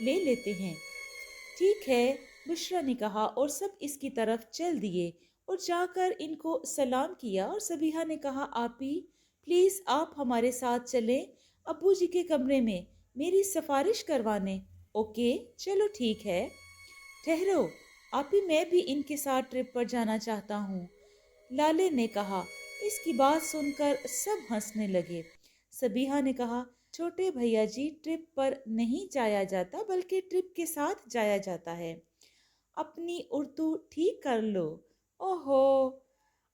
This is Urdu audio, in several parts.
لے لیتے ہیں۔ ٹھیک ہے، بشرا نے کہا اور سب اس کی طرف چل دیے اور جا کر ان کو سلام کیا، اور سبیہا نے کہا آپی پلیز آپ ہمارے ساتھ چلیں ابو جی کے کمرے میں میری سفارش کروانے۔ اوکے چلو ٹھیک ہے۔ ٹھہرو آپی، میں بھی ان کے ساتھ ٹرپ پر جانا چاہتا ہوں، لالے نے کہا۔ اس کی بات سن کر سب ہنسنے لگے۔ سبیہا نے کہا چھوٹے بھیا جی، ٹرپ پر نہیں جایا جاتا بلکہ ٹرپ کے ساتھ جایا جاتا ہے، اپنی اردو ٹھیک کر لو۔ اوہو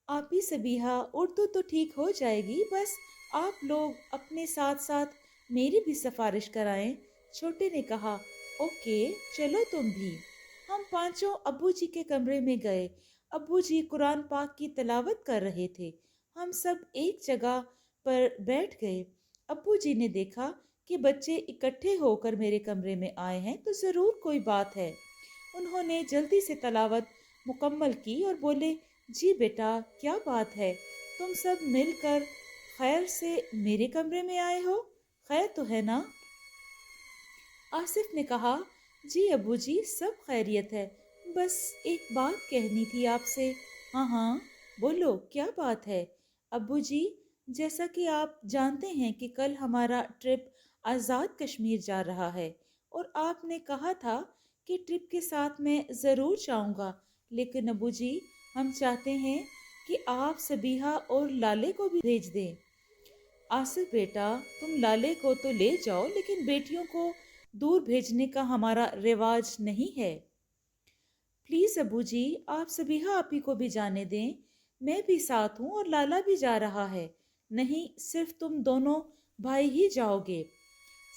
آپی سبیہا، اردو تو ٹھیک ہو جائے گی، بس آپ لوگ اپنے ساتھ ساتھ میری بھی سفارش کرائیں، چھوٹے نے کہا۔ اوکے چلو تم بھی۔ ہم پانچوں ابو جی کے کمرے میں گئے۔ ابو جی قرآن پاک کی تلاوت کر رہے تھے۔ ہم سب ایک جگہ پر بیٹھ گئے۔ ابو جی نے دیکھا کہ بچے اکٹھے ہو کر میرے کمرے میں آئے ہیں تو ضرور کوئی بات ہے۔ انہوں نے جلدی سے تلاوت مکمل کی اور بولے جی بیٹا کیا بات ہے، تم سب مل کر خیر سے میرے کمرے میں آئے ہو، خیر تو ہے نا؟ آصف نے کہا جی ابو جی سب خیریت ہے، بس ایک بات کہنی تھی آپ سے۔ ہاں ہاں بولو کیا بات ہے؟ ابو جی جیسا کہ آپ جانتے ہیں کہ کل ہمارا ٹرپ آزاد کشمیر جا رہا ہے، اور آپ نے کہا تھا کہ ٹرپ کے ساتھ میں ضرور جاؤں گا، لیکن ابو جی ہم چاہتے ہیں کہ آپ سبیہا اور لالے کو بھی بھیج دیں۔ آصف بیٹا تم لالے کو تو لے جاؤ، لیکن بیٹیوں کو دور بھیجنے کا ہمارا رواج نہیں ہے۔ پلیز ابو جی آپ سبیہا آپی کو بھی جانے دیں، میں بھی ساتھ ہوں اور لالا بھی جا رہا ہے۔ نہیں صرف تم دونوں بھائی ہی جاؤ گے۔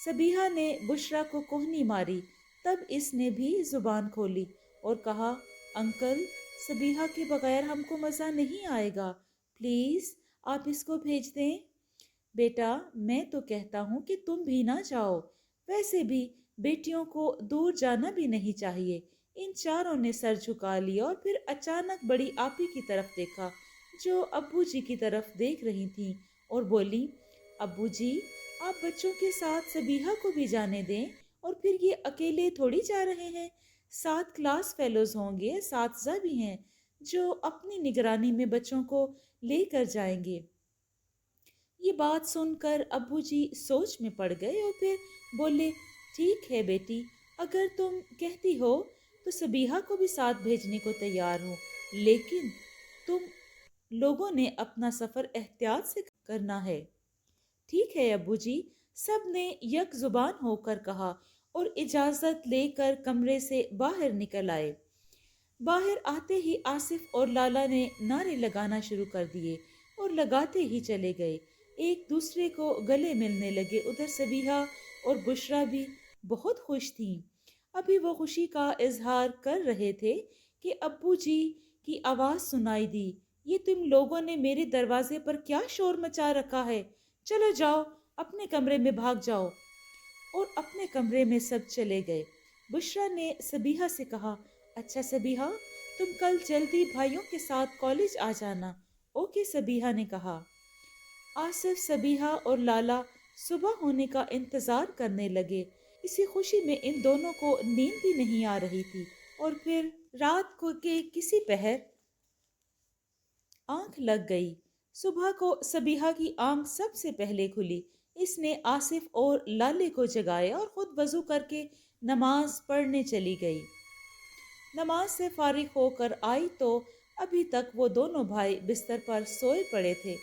سبیہا نے بشرا کو کوہنی ماری، تب اس نے بھی زبان کھولی اور کہا انکل سبیہا کے بغیر ہم کو مزہ نہیں آئے گا، پلیز آپ اس کو بھیج دیں۔ بیٹا میں تو کہتا ہوں کہ تم بھی نہ جاؤ، ویسے بھی بیٹیوں کو دور جانا بھی نہیں چاہیے۔ ان چاروں نے سر جھکا لیا اور پھر اچانک بڑی آپی کی طرف دیکھا جو ابو جی کی طرف دیکھ رہی تھیں اور بولی ابو جی آپ بچوں کے ساتھ سبیہا کو بھی جانے دیں، اور پھر یہ اکیلے تھوڑی جا رہے ہیں، ساتھ کلاس فیلوز ہوں گے، اساتذہ بھی ہیں جو اپنی نگرانی میں بچوں کو لے کر جائیں گے۔ یہ بات سن کر ابو جی سوچ میں پڑ گئے اور پھر بولے ٹھیک ہے بیٹی، اگر تم کہتی ہو تو سبیہا کو بھی ساتھ بھیجنے کو تیار ہوں، لیکن تم لوگوں نے اپنا سفر احتیاط سے کرنا ہے۔ ٹھیک ہے ابو جی، سب نے یک زبان ہو کر کہا اور اجازت لے کر کمرے سے باہر نکل آئے۔ باہر آتے ہی آصف اور لالا نے نعرے لگانا شروع کر دیے اور لگاتے ہی چلے گئے، ایک دوسرے کو گلے ملنے لگے۔ ادھر سبیہا اور بشرا بھی بہت خوش تھیں۔ ابھی وہ خوشی کا اظہار کر رہے تھے کہ ابو جی کی آواز سنائی دی یہ تم لوگوں نے میرے دروازے پر کیا شور مچا رکھا ہے، چلو جاؤ اپنے کمرے میں بھاگ جاؤ۔ اور اپنے کمرے میں سب چلے گئے۔ بشرا نے سبیہا سے کہا اچھا سبیہا تم کل جلدی بھائیوں کے ساتھ کالج آ جانا۔ اوکے سبیہا نے کہا۔ آصف سبیہا اور لالا صبح ہونے کا انتظار کرنے لگے۔ اسی خوشی میں ان دونوں کو نیند بھی نہیں آ رہی تھی، اور پھر رات کو کے کسی پہر آنکھ لگ گئی۔ صبح کو سبیہا کی آنکھ سب سے پہلے کھلی۔ اس نے آصف اور لالے کو جگایا اور خود وضو کر کے نماز پڑھنے چلی گئی۔ نماز سے فارغ ہو کر آئی تو ابھی تک وہ دونوں بھائی بستر پر سوئے پڑے تھے۔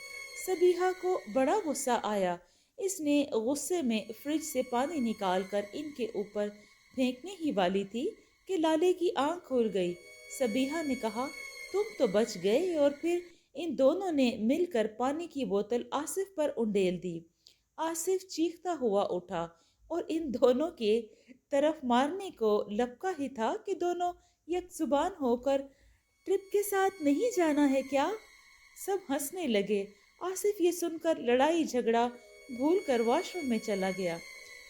سبیہا کو بڑا غصہ آیا۔ اس نے غصے میں فریج سے پانی نکال کر ان کے اوپر پھینکنے ہی والی تھی کہ لالے کی آنکھ کھل گئی۔ سبیہا نے کہا تم تو بچ گئے، اور پھر ان دونوں نے مل کر پانی کی بوتل آصف پر انڈیل دی۔ آصف چیختا ہوا اٹھا اور ان دونوں کے طرف مارنے کو لپکا ہی تھا کہ دونوں یک زبان ہو کر ٹرپ کے ساتھ نہیں جانا ہے کیا؟ سب ہنسنے لگے۔ آصف یہ سن کر لڑائی جھگڑا بھول کر واش روم میں چلا گیا۔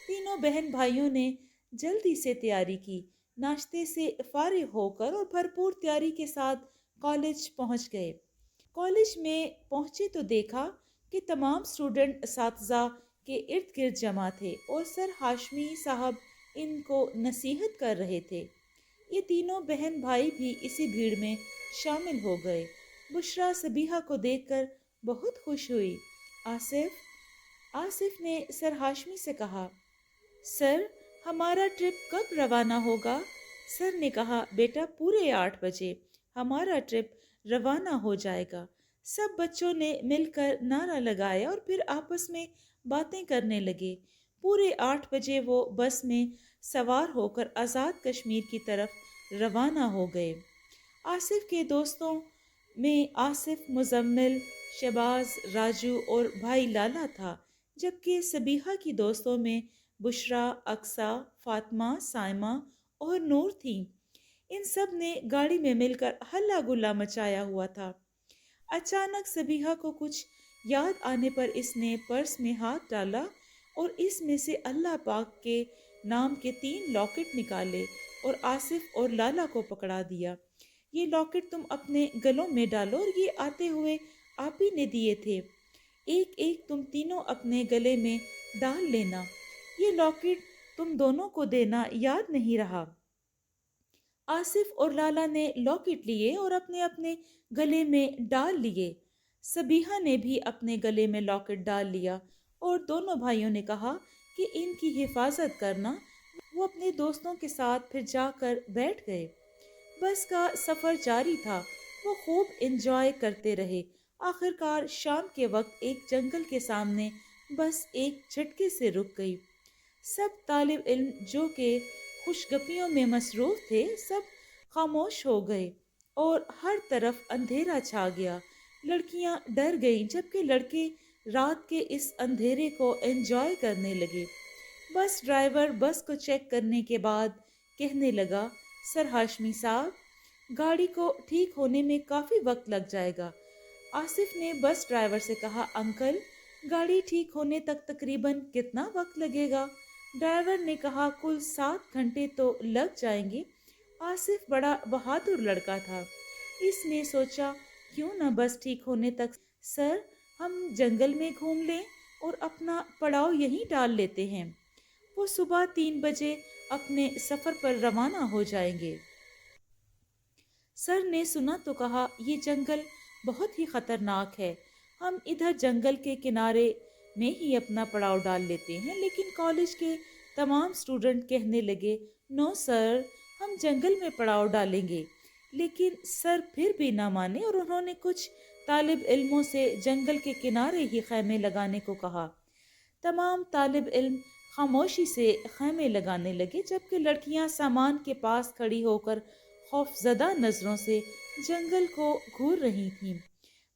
تینوں بہن بھائیوں نے جلدی سے تیاری کی، ناشتے سے فارغ ہو کر اور بھرپور تیاری کے ساتھ کالج پہنچ گئے۔ کالج میں پہنچے تو دیکھا کہ تمام اسٹوڈنٹ اساتذہ کے ارد گرد جمع تھے اور سر ہاشمی صاحب ان کو نصیحت کر رہے تھے۔ یہ تینوں بہن بھائی بھی اسی بھیڑ میں شامل ہو گئے۔ بشریٰ صبیحہ کو دیکھ کر بہت خوش ہوئی۔ آصف نے سر ہاشمی سے کہا، سر ہمارا ٹرپ کب روانہ ہوگا؟ سر نے کہا، بیٹا پورے 8 بجے ہمارا ٹرپ روانہ ہو جائے گا۔ سب بچوں نے مل کر نعرہ لگایا اور پھر آپس میں باتیں کرنے لگے۔ پورے 8 بجے وہ بس میں سوار ہو کر آزاد کشمیر کی طرف روانہ ہو گئے۔ آصف کے دوستوں میں آصف، مزمل، شہباز، راجو اور بھائی لالا تھا، جبکہ صبیحہ کی دوستوں میں بشریٰ، اقصیٰ، فاطمہ، سائمہ اور نور تھیں۔ ان سب نے گاڑی میں مل کر ہلا گلا مچایا ہوا تھا۔ اچانک صبیحہ کو کچھ یاد آنے پر اس نے پرس میں ہاتھ ڈالا اور اس میں سے اللہ پاک کے نام کے 3 لاکٹ نکالے اور آصف اور لالا کو پکڑا دیا۔ یہ لاکٹ تم اپنے گلوں میں ڈالو اور یہ آتے ہوئے آپ ہی نے دیے تھے۔ ایک ایک تم تینوں اپنے گلے میں ڈال لینا۔ یہ لاکٹ تم دونوں کو دینا یاد نہیں رہا؟ آصف اور لالا نے لاکٹ لیے اور اپنے اپنے گلے میں ڈال لیے۔ صبیحہ نے بھی اپنے گلے میں لاکٹ ڈال لیا اور دونوں بھائیوں نے کہا کہ ان کی حفاظت کرنا۔ وہ اپنے دوستوں کے ساتھ پھر جا کر بیٹھ گئے۔ بس کا سفر جاری تھا۔ وہ خوب انجوائے کرتے رہے۔ آخرکار شام کے وقت ایک جنگل کے سامنے بس ایک جھٹکے سے رک گئی۔ سب طالب علم جو کہ خوشگپیوں میں مصروف تھے، سب خاموش ہو گئے اور ہر طرف اندھیرا چھا گیا۔ لڑکیاں ڈر گئیں جبکہ لڑکے رات کے اس اندھیرے کو انجوائے کرنے لگے۔ بس ڈرائیور بس کو چیک کرنے کے بعد کہنے لگا، سر ہاشمی صاحب، گاڑی کو ٹھیک ہونے میں کافی وقت لگ جائے گا۔ آصف نے بس ڈرائیور سے کہا، انکل گاڑی ٹھیک ہونے تک تقریباً کتنا وقت لگے گا؟ ڈرائیور نے کہا، کل 7 گھنٹے تو لگ جائیں گے۔ آصف بڑا بہادر لڑکا تھا۔ اس نے سوچا، کیوں نہ بس ٹھیک ہونے تک سر ہم جنگل میں گھوم لیں اور اپنا پڑاؤ یہیں ڈال لیتے ہیں۔ وہ صبح 3 بجے اپنے سفر پر روانہ ہو جائیں گے۔ سر نے سنا تو کہا، یہ جنگل بہت ہی خطرناک ہے، ہم ادھر جنگل کے کنارے میں ہی اپنا پڑاؤ ڈال لیتے ہیں۔ لیکن کالج کے تمام سٹوڈنٹ کہنے لگے، نو سر، ہم جنگل میں پڑاؤ ڈالیں گے۔ لیکن سر پھر بھی نہ مانے اور انہوں نے کچھ طالب علموں سے جنگل کے کنارے ہی خیمے لگانے کو کہا۔ تمام طالب علم خاموشی سے خیمے لگانے لگے جبکہ لڑکیاں سامان کے پاس کھڑی ہو کر خوف زدہ نظروں سے جنگل کو گھور رہی تھیں۔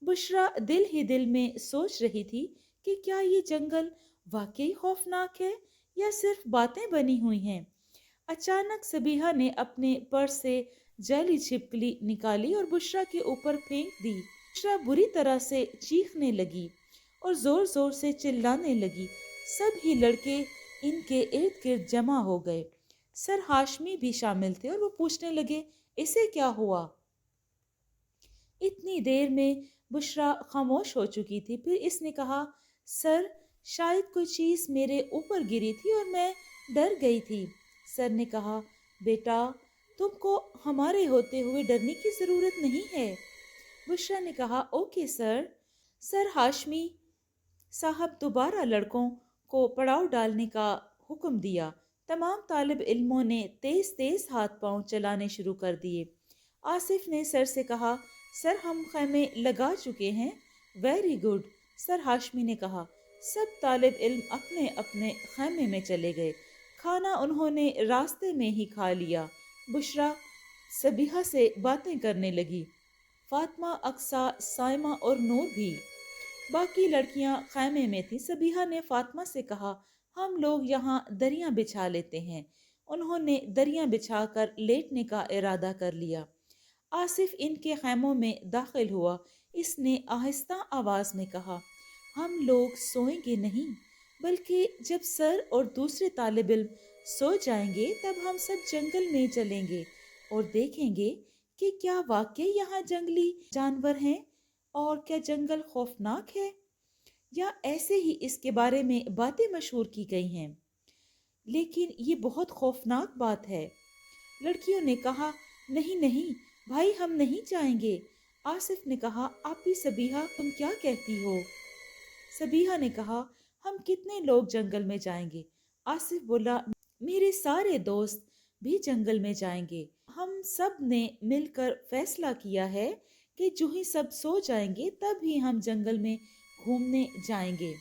بشریٰ دل ہی دل میں سوچ رہی تھی کہ کیا یہ جنگل واقعی خوفناک ہے یا صرف باتیں بنی ہوئی ہیں۔ اچانک صبیحہ نے اپنے پرس سے جیلی چھپکلی نکالی اور بشریٰ کے اوپر پھینک دی۔ بشریٰ بری طرح سے چیخنے لگی اور زور زور سے چلانے لگی۔ سب ہی لڑکے ان کے ارد گرد جمع ہو گئے۔ سر ہاشمی بھی شامل تھے اور وہ پوچھنے لگے، اسے کیا ہوا؟ اتنی دیر میں بشریٰ خاموش ہو چکی تھی۔ پھر اس نے کہا، سر شاید کوئی چیز میرے اوپر گری تھی اور میں ڈر گئی تھی۔ سر نے کہا، بیٹا تم کو ہمارے ہوتے ہوئے ڈرنے کی ضرورت نہیں ہے۔ بشریٰ نے کہا، اوکے سر۔ سر ہاشمی صاحب دوبارہ لڑکوں کو پڑاؤ ڈالنے کا حکم دیا۔ تمام طالب علموں نے تیز تیز ہاتھ پاؤں چلانے شروع کر دیے۔ آصف نے سر سے کہا، سر ہم خیمے لگا چکے ہیں۔ ویری گڈ، سر ہاشمی نے کہا۔ سب طالب علم اپنے اپنے خیمے میں چلے گئے۔ کھانا انہوں نے راستے میں ہی کھا لیا۔ بشریٰ صبیحہ سے باتیں کرنے لگی۔ فاطمہ، اقصیٰ، سائمہ اور نور بھی۔ باقی لڑکیاں خیمے میں تھیں۔ صبیحہ نے فاطمہ سے کہا، ہم لوگ یہاں دریاں بچھا لیتے ہیں۔ انہوں نے دریاں بچھا کر لیٹنے کا ارادہ کر لیا۔ آصف ان کے خیموں میں داخل ہوا۔ اس نے آہستہ آواز میں کہا، ہم لوگ سوئیں گے نہیں، بلکہ جب سر اور دوسرے طالب علم سو جائیں گے تب ہم سب جنگل میں چلیں گے اور دیکھیں گے کہ کیا واقعی یہاں جنگلی جانور ہیں اور کیا جنگل خوفناک ہے یا ایسے ہی اس کے بارے میں باتیں مشہور کی گئی ہیں۔ لیکن یہ بہت خوفناک بات ہے۔ لڑکیوں نے کہا نہیں نہیں بھائی، ہم نہیں جائیں گے۔ آصف نے کہا آپی سبیہہ تم کیا کہتی ہو؟ سبیہہ نے کہا ہم کتنے لوگ جنگل میں جائیں گے؟ آصف بولا میرے سارے دوست بھی جنگل میں جائیں گے۔ ہم سب نے مل کر فیصلہ کیا ہے کہ جو ہی سب سو جائیں گے تب ہی ہم جنگل میں گھومنے جائیں گے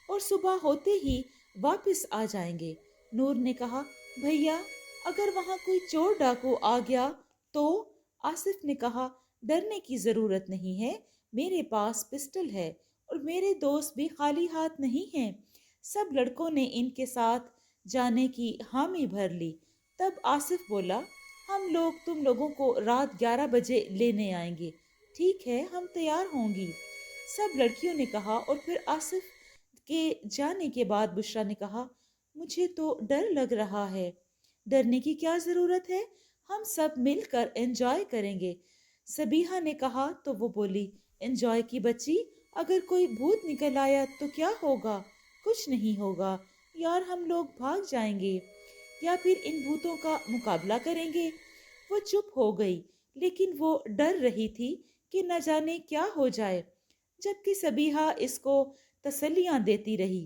اور صبح ہوتے ہی واپس آ جائیں گے۔ نور نے کہا بھیا اگر وہاں کوئی چور ڈاکو آ گیا تو؟ آصف نے کہا ڈرنے کی ضرورت نہیں ہے، میرے پاس پسٹل ہے اور میرے دوست بھی خالی ہاتھ نہیں ہیں۔ سب لڑکوں نے ان کے ساتھ جانے کی حامی بھر لی۔ تب آصف بولا ہم لوگ تم لوگوں کو رات 11 بجے لینے آئیں گے۔ ٹھیک ہے ہم تیار ہوں گی، سب لڑکیوں نے کہا۔ اور پھر آصف کے جانے کے بعد بشرا نے کہا مجھے تو ڈر لگ رہا ہے۔ ڈرنے کی کیا ضرورت ہے، ہم سب مل کر انجوائے کریں گے۔ سبیہہ نے کہا تو وہ بولی انجوائے کی بچی، اگر کوئی بھوت نکل آیا تو کیا ہوگا؟ کچھ نہیں ہوگا یار، ہم لوگ بھاگ جائیں گے یا پھر ان بھوتوں کا مقابلہ کریں گے۔ وہ چپ ہو گئی لیکن وہ ڈر رہی تھی کہ نہ جانے کیا ہو جائے، جبکہ سبیہہ اس کو تسلیاں دیتی رہی۔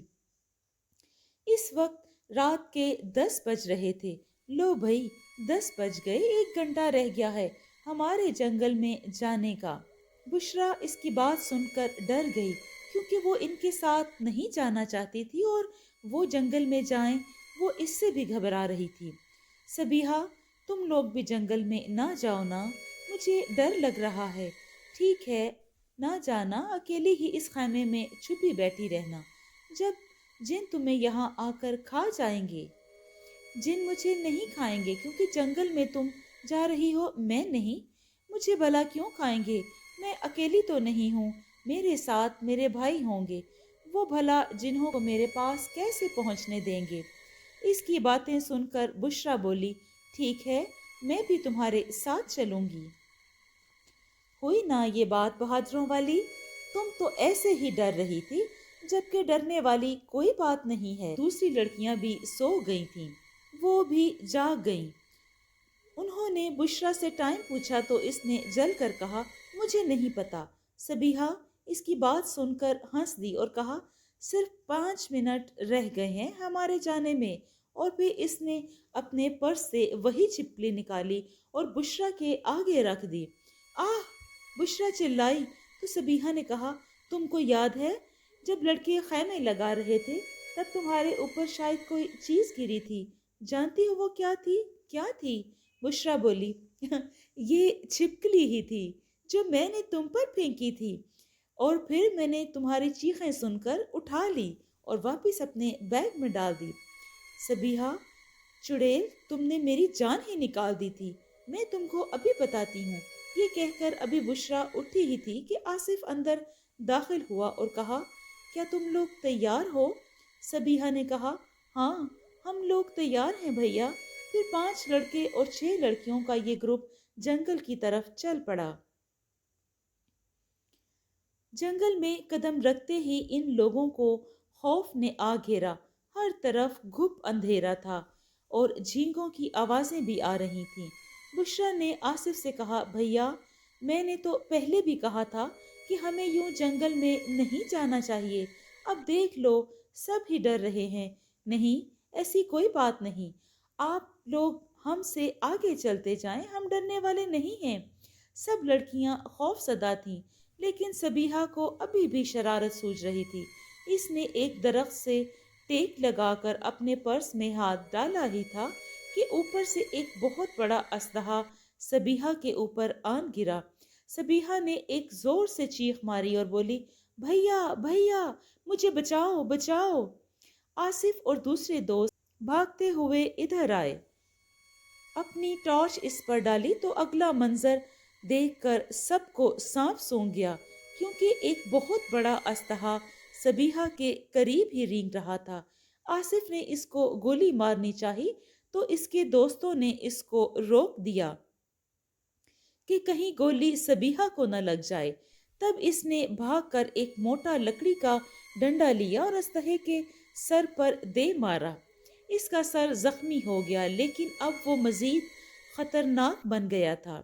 اس وقت رات کے 10 بج رہے تھے۔ لو بھائی 10 بج گئے، 1 گھنٹہ رہ گیا ہے ہمارے جنگل میں جانے کا۔ بشرا اس کی بات سن کر ڈر گئی کیونکہ وہ ان کے ساتھ نہیں جانا چاہتی تھی اور وہ جنگل میں جائیں وہ اس سے بھی گھبرا رہی تھی۔ سبیہہ تم لوگ بھی جنگل میں نہ جاؤ نا، مجھے ڈر لگ رہا ہے۔ ٹھیک ہے نہ جانا، اکیلی ہی اس خیمے میں چھپی بیٹھی رہنا، جب جن تمہیں یہاں آ کر کھا جائیں گے۔ جن مجھے نہیں کھائیں گے کیونکہ جنگل میں تم جا رہی ہو، میں نہیں۔ مجھے بھلا کیوں کھائیں گے؟ میں اکیلی تو نہیں ہوں، میرے ساتھ میرے بھائی ہوں گے، وہ بھلا جنہوں کو میرے پاس کیسے پہنچنے دیں گے؟ اس کی باتیں سن کر بشرا بولی ٹھیک ہے میں بھی تمہارے ساتھ چلوں گی۔ ہوئی نا یہ بات بہادروں والی، تم تو ایسے ہی ڈر رہی تھی جبکہ ڈرنے والی کوئی بات نہیں ہے۔ دوسری لڑکیاں بھی سو گئی تھیں، وہ بھی جاگ گئیں۔ انہوں نے بشرا سے ٹائم پوچھا تو اس نے جل کر کہا مجھے نہیں پتا۔ سبیہہ اس کی بات سن کر ہنس دی اور کہا صرف 5 منٹ رہ گئے ہیں ہمارے جانے میں۔ اور پھر اس نے اپنے پرس سے وہی چھپکلی نکالی اور بشرا کے آگے رکھ دی۔ آہ! بشرا چلائی تو سبیہہ نے کہا تم کو یاد ہے جب لڑکے خیمے لگا رہے تھے تب تمہارے اوپر شاید کوئی چیز گری تھی، جانتی ہو وہ کیا تھی؟ کیا تھی؟ بشرا بولی یہ چھپکلی ہی تھی جو میں نے تم پر پھینکی تھی، اور پھر میں نے تمہاری چیخیں سن کر اٹھا لی اور واپس اپنے بیگ میں ڈال دی۔ سبیہہ چڑیل، تم نے میری جان ہی نکال دی تھی، میں تم کو ابھی بتاتی ہوں۔ یہ کہہ کر ابھی بشرا اٹھی ہی تھی کہ آصف اندر داخل ہوا اور کہا کیا تم لوگ تیار ہو؟ سبیہہ نے کہا ہاں ہم لوگ تیار ہیں بھیا۔ پھر 5 لڑکے اور 6 لڑکیوں کا یہ گروپ جنگل کی طرف چل پڑا۔ جنگل میں قدم رکھتے ہی ان لوگوں کو خوف نے آ گھیرا، ہر طرف گھپ اندھیرا تھا اور جھینگوں کی آوازیں بھی آ رہی تھیں۔ بشرا نے آصف سے کہا بھیا میں نے تو پہلے بھی کہا تھا کہ ہمیں یوں جنگل میں نہیں جانا چاہیے، اب دیکھ لو سب ہی ڈر رہے ہیں۔ نہیں ایسی کوئی بات نہیں، آپ لوگ ہم سے آگے چلتے جائیں، ہم ڈرنے والے نہیں ہیں۔ سب لڑکیاں خوف زدہ تھیں لیکن سبیہہ کو ابھی بھی شرارت سوچ رہی تھی۔ اس نے ایک درخت سے ٹیک لگا کر اپنے پرس میں ہاتھ ڈالا ہی تھا کہ اوپر سے ایک بہت بڑا اسلحہ سبیہہ کے اوپر آن گرا۔ سبیہہ نے ایک زور سے چیخ ماری اور بولی بھیا بھیا مجھے بچاؤ بچاؤ۔ آصف اور دوسرے دوست بھاگتے ہوئے ادھر آئے، اپنی ٹارچ اس پر ڈالی تو اگلا منظر دیکھ کر سب کو سانپ سونگھ گیا کیونکہ ایک بہت بڑا اسلحہ سبیہہ کے قریب ہی رینگ رہا تھا۔ آصف نے اس کو گولی مارنی چاہی تو اس کے دوستوں نے اس کو روک دیا کہ کہیں گولی سبیہہ کو نہ لگ جائے۔ تب اس نے بھاگ کر ایک موٹا لکڑی کا ڈنڈا لیا اور اسلحے کے سر پر دے مارا۔ اس کا سر زخمی ہو گیا، لیکن اب وہ مزید خطرناک بن گیا تھا۔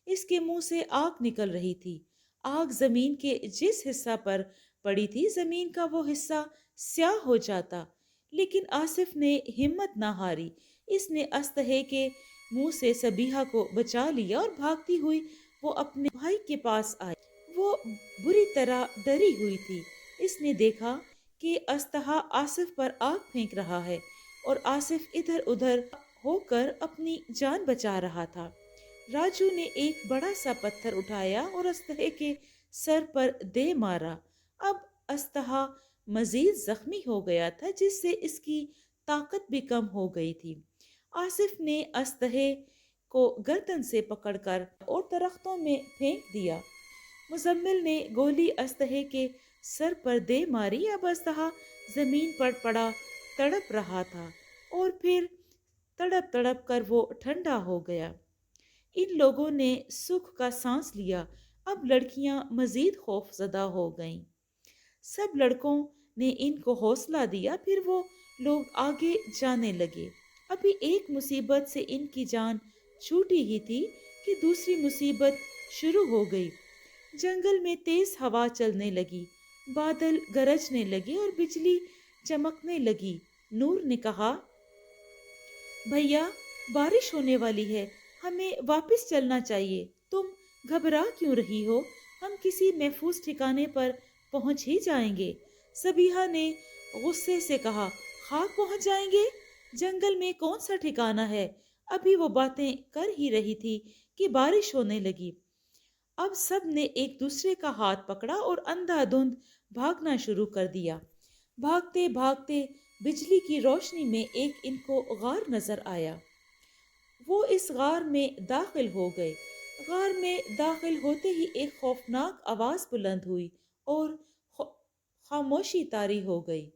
اس کے منہ سے آگ نکل رہی تھی۔ آگ زمین کے جس حصہ پر پڑی تھی، زمین کا وہ حصہ سیاہ ہو جاتا، لیکن آصف نے ہمت نہ ہاری۔ اس نے استھے کے منہ سے سبیحہ کو بچا لیا اور بھاگتی ہوئی وہ اپنے بھائی کے پاس آئی۔ وہ بری طرح ڈری ہوئی تھی۔ اس نے دیکھا کہ استھا آصف پر آگ پھینک رہا ہے اور آصف ادھر ادھر ہو کر اپنی جان بچا رہا تھا۔ راجو نے ایک بڑا سا پتھر اٹھایا اور استھے کے سر پر دے مارا۔ اب استھا مزید زخمی ہو گیا تھا، جس سے اس کی طاقت بھی کم ہو گئی تھی۔ آصف نے استھے کو گردن سے پکڑ کر اور درختوں میں پھینک دیا۔ مزمل نے گولی استھے کے سر پر دے ماری۔ اب استھا زمین پر پڑا تڑپ رہا تھا اور پھر تڑپ تڑپ کر وہ ٹھنڈا ہو گیا۔ ان لوگوں نے سکھ کا سانس لیا۔ اب لڑکیاں مزید خوف زدہ ہو گئیں۔ سب لڑکوں نے ان کو حوصلہ دیا، پھر وہ لوگ آگے جانے لگے۔ ابھی ایک مصیبت سے ان کی جان چھوٹی ہی تھی کہ دوسری مصیبت شروع ہو گئی۔ جنگل میں تیز ہوا چلنے لگی، بادل گرجنے لگے اور بجلی چمکنے لگی۔ نور نے کہا، بھیا بارش ہونے والی ہے، ہمیں واپس چلنا چاہیے۔ تم گھبرا کیوں رہی ہو؟ ہم کسی محفوظ ٹھکانے پر پہنچ ہی جائیں گے۔ سبیحہ نے غصے سے کہا، خاک پہنچ جائیں گے؟ جنگل میں کون سا ٹھکانہ ہے؟ ابھی وہ باتیں کر ہی رہی تھی کہ بارش ہونے لگی۔ اب سب نے ایک دوسرے کا ہاتھ پکڑا اور اندھا دھند بھاگنا شروع کر دیا۔ بھاگتے بھاگتے بجلی کی روشنی میں ایک ان کو غار نظر آیا۔ وہ اس غار میں داخل ہو گئے۔ غار میں داخل ہوتے ہی ایک خوفناک آواز بلند ہوئی اور خاموشی طاری ہو گئی۔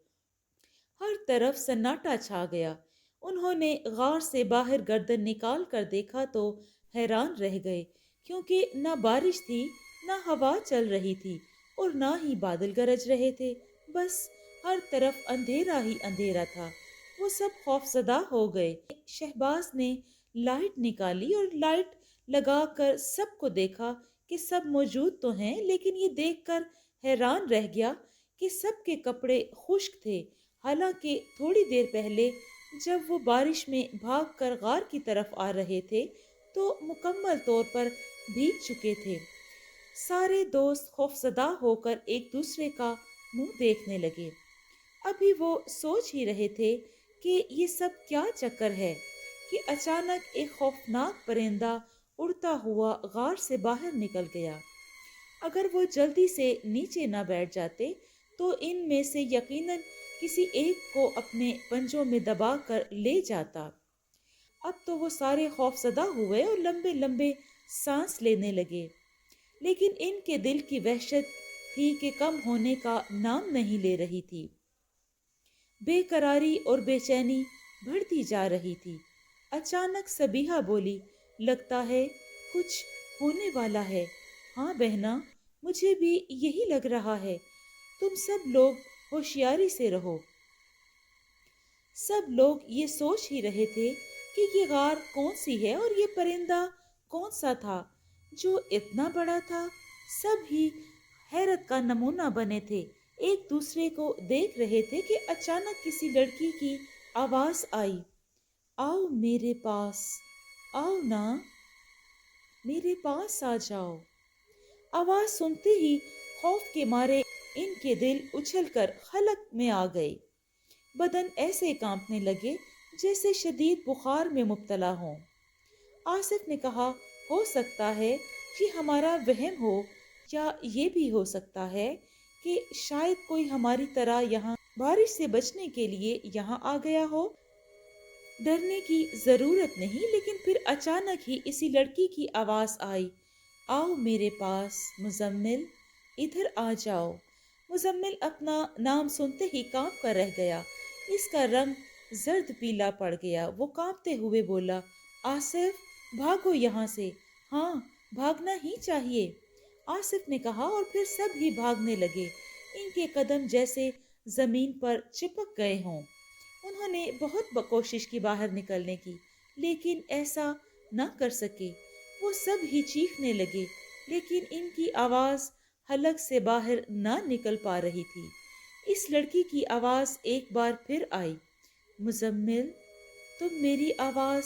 ہر طرف سناٹا چھا گیا۔ انہوں نے غار سے باہر گردن نکال کر دیکھا تو حیران رہ گئے، کیونکہ نہ بارش تھی، نہ ہوا چل رہی تھی اور نہ ہی بادل گرج رہے تھے۔ بس ہر طرف اندھیرا ہی اندھیرا تھا۔ وہ سب خوف زدہ ہو گئے۔ شہباز نے لائٹ نکالی اور لائٹ لگا کر سب کو دیکھا کہ سب موجود تو ہیں، لیکن یہ دیکھ کر حیران رہ گیا کہ سب کے کپڑے خشک تھے، حالانکہ تھوڑی دیر پہلے جب وہ بارش میں بھاگ کر غار کی طرف آ رہے تھے تو مکمل طور پر بھیگ چکے تھے۔ سارے دوست خوفزدہ ہو کر ایک دوسرے کا منہ دیکھنے لگے۔ ابھی وہ سوچ ہی رہے تھے کہ یہ سب کیا چکر ہے کہ اچانک ایک خوفناک پرندہ اڑتا ہوا غار سے باہر نکل گیا۔ اگر وہ جلدی سے نیچے نہ بیٹھ جاتے تو ان میں سے یقیناً کسی ایک کو اپنے پنجوں میں دبا کر لے جاتا۔ اب تو وہ سارے خوف زدہ ہوئے اور لمبے لمبے سانس لینے لگے، لیکن ان کے دل کی وحشت تھی کہ کم ہونے کا نام نہیں لے رہی تھی۔ بے قراری اور بے چینی بڑھتی جا رہی تھی۔ اچانک سبیحہ بولی، لگتا ہے کچھ ہونے والا ہے۔ ہاں بہنا، مجھے بھی یہی لگ رہا ہے۔ تم سب لوگ ہوشیاری سے رہو۔ سب لوگ یہ سوچ ہی رہے تھے کہ یہ غار کون سی ہے اور یہ پرندہ کون سا تھا جو اتنا بڑا تھا۔ سب ہی حیرت کا نمونہ بنے تھے، ایک دوسرے کو دیکھ رہے تھے کہ اچانک کسی لڑکی کی آواز آئی، آؤ میرے پاس، آؤ نا، میرے پاس آ جاؤ۔ آواز سنتے ہی خوف کے مارے ان کے دل اچھل کر خلق میں آ گئے۔ بدن ایسے کانپنے لگے جیسے شدید بخار میں مبتلا ہوں۔ آصف نے کہا، ہو سکتا ہے یہ ہمارا وہم ہو، یا یہ بھی ہو سکتا ہے کہ شاید کوئی ہماری طرح یہاں بارش سے بچنے کے لیے یہاں آ گیا ہو۔ ڈرنے کی ضرورت نہیں۔ لیکن پھر اچانک ہی اسی لڑکی کی آواز آئی، آؤ میرے پاس مزمل، ادھر آ جاؤ۔ مزمل اپنا نام سنتے ہی کانپ کر رہ گیا۔ اس کا رنگ زرد پیلا پڑ گیا۔ وہ کانپتے ہوئے بولا، آصف بھاگو یہاں سے۔ ہاں بھاگنا ہی چاہیے، آصف نے کہا، اور پھر سب ہی بھاگنے لگے۔ ان کے قدم جیسے زمین پر چپک گئے ہوں۔ انہوں نے بہت کوشش کی باہر نکلنے کی، لیکن ایسا نہ کر سکے۔ وہ سب ہی چیخنے لگے، لیکن ان کی آواز حلق سے باہر نہ نکل پا رہی تھی۔ اس لڑکی کی آواز ایک بار پھر آئی، مزمل، تم میری آواز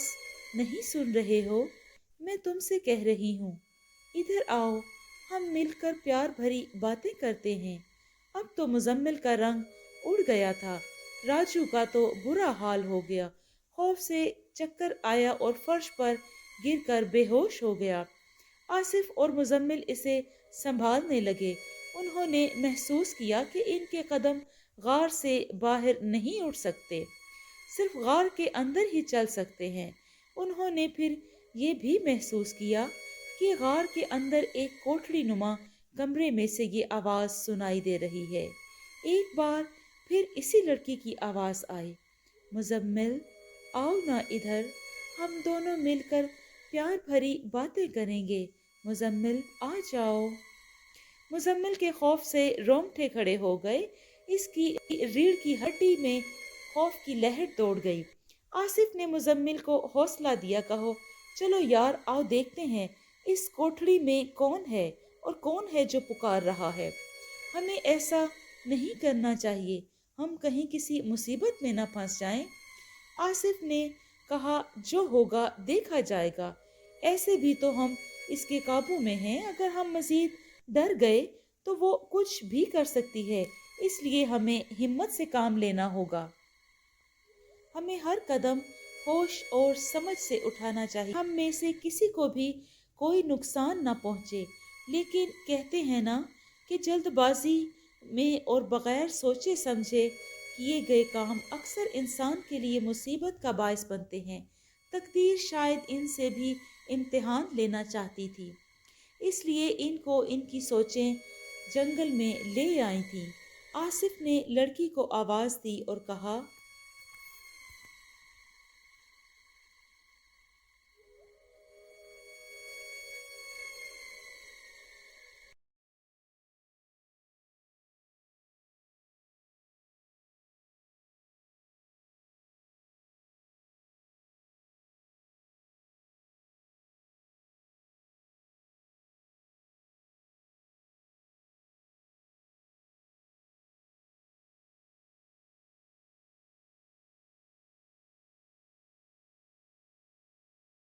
نہیں سن رہے ہو؟ میں تم سے کہہ رہی ہوں، ادھر آؤ، ہم مل کر پیار بھری باتیں کرتے ہیں۔ اب تو مزمل کا رنگ اڑ گیا تھا۔ راجو کا تو برا حال ہو گیا، خوف سے چکر آیا اور فرش پر گر کر بے ہوش ہو گیا۔ آصف اور مزمل اسے سنبھالنے لگے۔ انہوں نے محسوس کیا کہ ان کے قدم غار سے باہر نہیں اٹھ سکتے، صرف غار کے اندر ہی چل سکتے ہیں۔ انہوں نے پھر یہ بھی محسوس کیا کہ غار کے اندر ایک کوٹھڑی نما کمرے میں سے یہ آواز سنائی دے رہی ہے۔ ایک بار پھر اسی لڑکی کی آواز آئی، مزمل، آؤ نا ادھر، ہم دونوں مل کر پیار بھری باتیں کریں گے۔ مزمل، آ جاؤ۔ مزمل کے خوف سے رونگٹے کھڑے ہو گئے، اس کی ریڑھ کی ہڈی میں خوف کی لہر دوڑ گئی۔ آصف نے مزمل کو حوصلہ دیا، کہو چلو یار، آؤ دیکھتے ہیں اس کوٹھڑی میں کون ہے اور کون ہے جو پکار رہا ہے۔ ہمیں ایسا نہیں کرنا چاہیے، ہم کہیں کسی مصیبت میں نہ پھنس جائیں۔ آصف نے کہا، جو ہوگا دیکھا جائے گا، ایسے بھی تو ہم اس کے قابو میں ہیں۔ اگر ہم مزید ڈر گئے تو وہ کچھ بھی کر سکتی ہے، اس لیے ہمیں ہمت سے کام لینا ہوگا۔ ہمیں ہر قدم ہوش اور سمجھ سے اٹھانا چاہیے، ہم میں سے کسی کو بھی کوئی نقصان نہ پہنچے۔ لیکن کہتے ہیں نا کہ جلد بازی میں اور بغیر سوچے سمجھے کیے گئے کام اکثر انسان کے لیے مصیبت کا باعث بنتے ہیں۔ تقدیر شاید ان سے بھی امتحان لینا چاہتی تھی، اس لیے ان کو ان کی سوچیں جنگل میں لے آئی تھیں۔ آصف نے لڑکی کو آواز دی اور کہا،